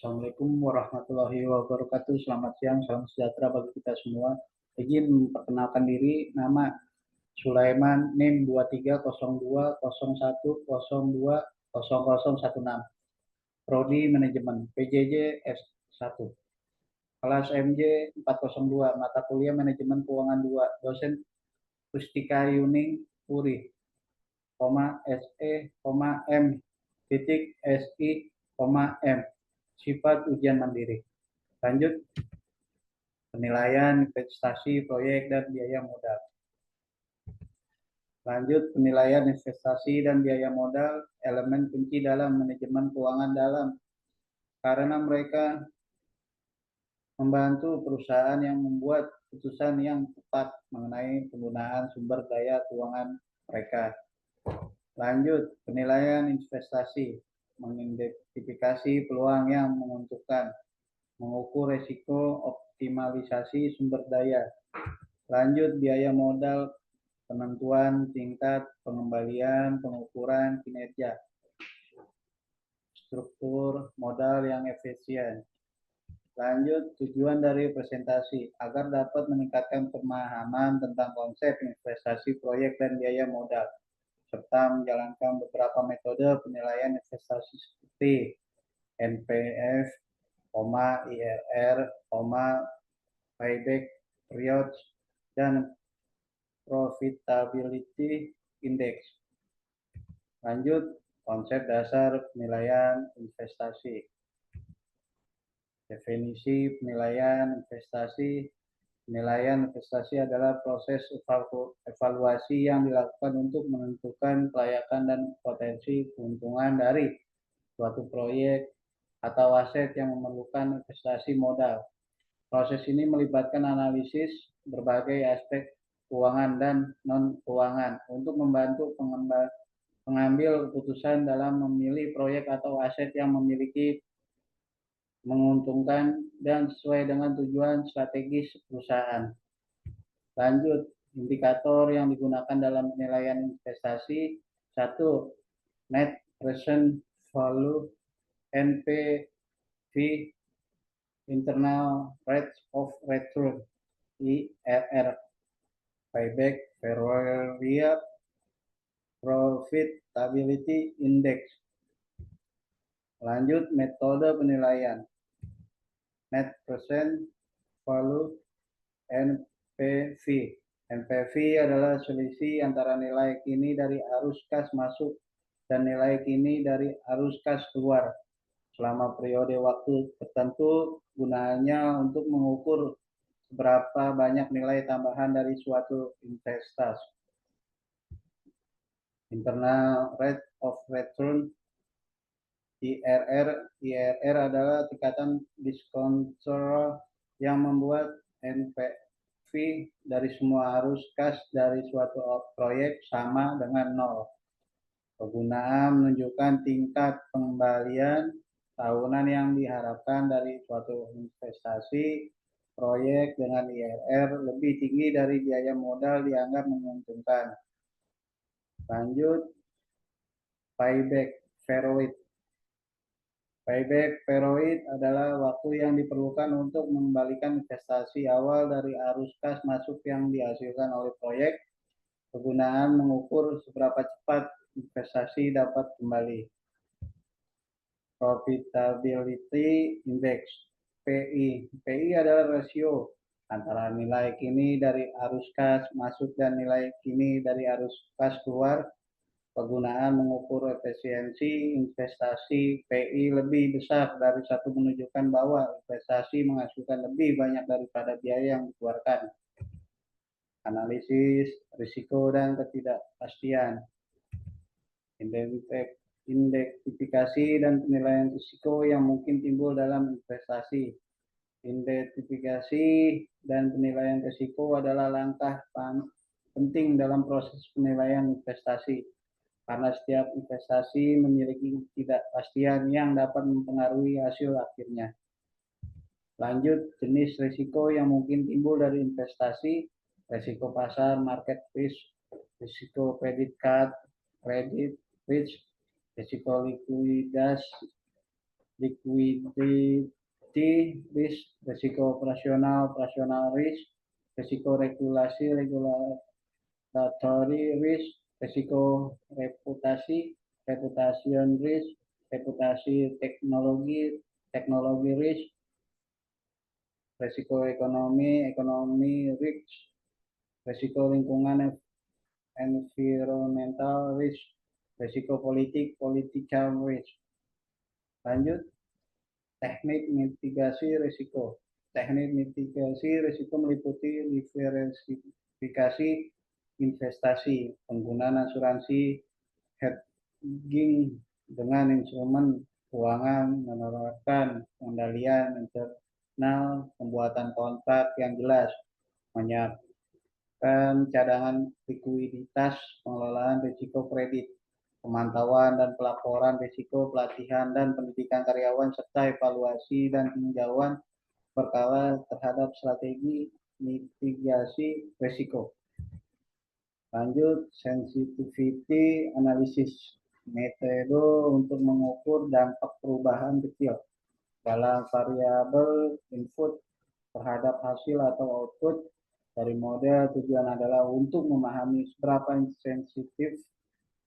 Assalamualaikum warahmatullahi wabarakatuh. Selamat siang, salam sejahtera bagi kita semua. Izin memperkenalkan diri, nama Sulaiman, NIM 230201020016, Prodi Manajemen, PJJ S1, kelas MJ 402, mata kuliah Manajemen Keuangan 2, dosen Pustika Yuning Puri, SE, M, SI, M, sifat ujian mandiri. Lanjut, penilaian investasi proyek dan biaya modal. Lanjut, penilaian investasi dan biaya modal elemen kunci dalam manajemen keuangan dalam karena mereka membantu perusahaan yang membuat keputusan yang tepat mengenai penggunaan sumber daya keuangan mereka. Lanjut, penilaian investasi mengidentifikasi peluang yang menguntungkan, mengukur risiko, optimalisasi sumber daya. Lanjut, biaya modal, penentuan tingkat pengembalian, pengukuran kinerja, struktur modal yang efisien. Lanjut, tujuan dari presentasi agar dapat meningkatkan pemahaman tentang konsep investasi proyek dan biaya modal, serta menjalankan beberapa metode penilaian investasi seperti NPF, IRR, payback period, dan profitability index. Lanjut, konsep dasar penilaian investasi. Definisi penilaian investasi. Penilaian investasi adalah proses evaluasi yang dilakukan untuk menentukan kelayakan dan potensi keuntungan dari suatu proyek atau aset yang memerlukan investasi modal. Proses ini melibatkan analisis berbagai aspek keuangan dan non-keuangan untuk membantu pengambil keputusan dalam memilih proyek atau aset yang memiliki menguntungkan dan sesuai dengan tujuan strategis perusahaan. Lanjut, indikator yang digunakan dalam penilaian investasi. 1. Net Present Value, NPV, Internal Rate of Return, IRR, Payback Period, Profitability Index. Lanjut, metode penilaian. Net Present Value, NPV. NPV adalah selisih antara nilai kini dari arus kas masuk dan nilai kini dari arus kas keluar selama periode waktu tertentu, gunanya untuk mengukur seberapa banyak nilai tambahan dari suatu investasi. Internal Rate of Return, IRR adalah tingkatan diskontor yang membuat NPV dari semua arus kas dari suatu proyek sama dengan 0. Kegunaan menunjukkan tingkat pengembalian tahunan yang diharapkan dari suatu investasi proyek dengan IRR lebih tinggi dari biaya modal dianggap menguntungkan. Lanjut, payback period. Payback period adalah waktu yang diperlukan untuk mengembalikan investasi awal dari arus kas masuk yang dihasilkan oleh proyek. Kegunaan mengukur seberapa cepat investasi dapat kembali. Profitability Index, PI. PI adalah rasio antara nilai kini dari arus kas masuk dan nilai kini dari arus kas keluar. Kegunaan mengukur efisiensi investasi PI lebih besar dari 1 menunjukkan bahwa investasi menghasilkan lebih banyak daripada biaya yang dikeluarkan. Analisis risiko dan ketidakpastian. Identifikasi dan penilaian risiko yang mungkin timbul dalam investasi. Identifikasi dan penilaian risiko adalah langkah penting dalam proses penilaian investasi, karena setiap investasi memiliki ketidakpastian yang dapat mempengaruhi hasil akhirnya. Lanjut, jenis risiko yang mungkin timbul dari investasi. Risiko pasar, market risk, risiko credit card, credit risk, risiko likuiditas, liquidity risk, risiko operasional risk, risiko regulatory risk, risiko reputation risk, reputasi teknologi risk, risiko ekonomi risk, risiko lingkungan environmental risk, risiko political risk. Lanjut, teknik mitigasi risiko. Teknik mitigasi risiko meliputi diversifikasi investasi, penggunaan asuransi, hedging dengan instrumen keuangan, menerapkan pengendalian internal, pembuatan kontrak yang jelas, menyiapkan cadangan likuiditas, pengelolaan risiko kredit, pemantauan dan pelaporan risiko, pelatihan dan pendidikan karyawan, serta evaluasi dan tinjauan berkala terhadap strategi mitigasi risiko. Lanjut, sensitivity analysis, metode untuk mengukur dampak perubahan kecil dalam variabel input terhadap hasil atau output dari model. Tujuan adalah untuk memahami seberapa sensitif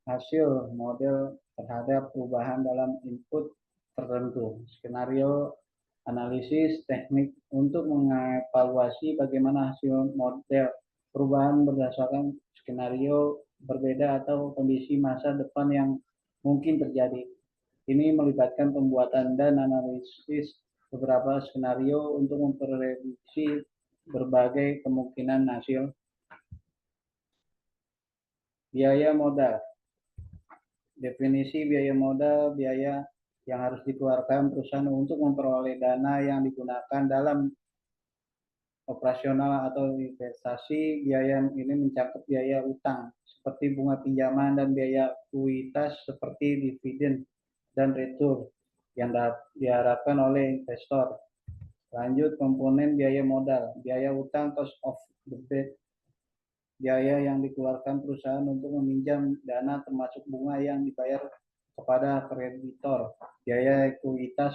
hasil model terhadap perubahan dalam input tertentu. Skenario analisis, teknik untuk mengevaluasi bagaimana hasil model perubahan berdasarkan skenario berbeda atau kondisi masa depan yang mungkin terjadi. Ini melibatkan pembuatan dan analisis beberapa skenario untuk memprediksi berbagai kemungkinan hasil. Biaya modal. Definisi biaya modal, biaya yang harus dikeluarkan perusahaan untuk memperoleh dana yang digunakan dalam operasional atau investasi. Biaya ini mencakup biaya utang seperti bunga pinjaman dan biaya ekuitas seperti dividen dan return yang diharapkan oleh investor. Lanjut, komponen biaya modal. Biaya utang, cost of the debt, biaya yang dikeluarkan perusahaan untuk meminjam dana termasuk bunga yang dibayar kepada kreditor. Biaya ekuitas,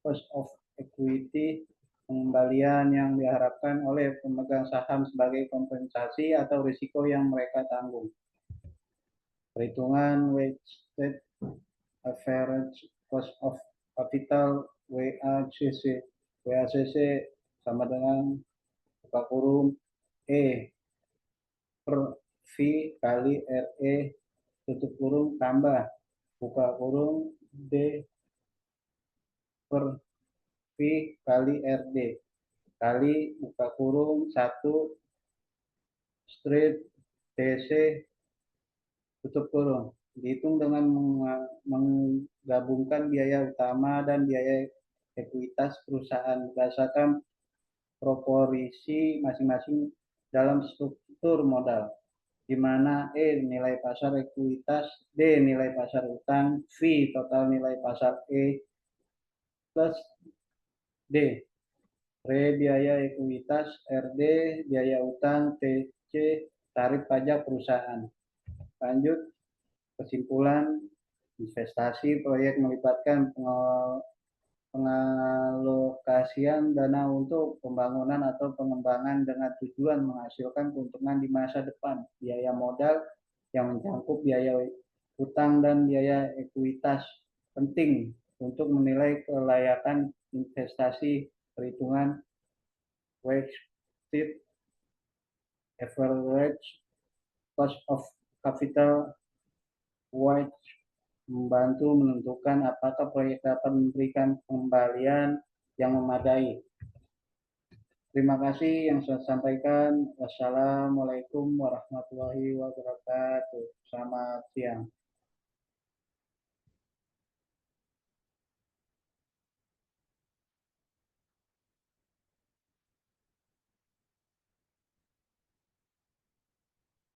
cost of equity, pengembalian yang diharapkan oleh pemegang saham sebagai kompensasi atau risiko yang mereka tanggung. Perhitungan weighted average cost of capital WACC. WACC sama dengan buka kurung E per V kali RE tutup kurung tambah buka kurung D per V kali RD kali buka kurung 1 straight DC tutup kurung. Dihitung dengan menggabungkan biaya utama dan biaya ekuitas perusahaan berdasarkan proporsi masing-masing dalam struktur modal, di mana E nilai pasar ekuitas, D nilai pasar utang, V total nilai pasar E plus D Re biaya ekuitas, RD biaya utang, TC tarif pajak perusahaan. Lanjut, kesimpulan, investasi proyek melibatkan pengalokasian dana untuk pembangunan atau pengembangan dengan tujuan menghasilkan keuntungan di masa depan. Biaya modal yang mencakup biaya utang dan biaya ekuitas penting untuk menilai kelayakan investasi. Perhitungan weighted average cost of capital WACC membantu menentukan apakah proyek dapat memberikan pengembalian yang memadai. Terima kasih yang saya sampaikan. Wassalamualaikum warahmatullahi wabarakatuh. Selamat siang.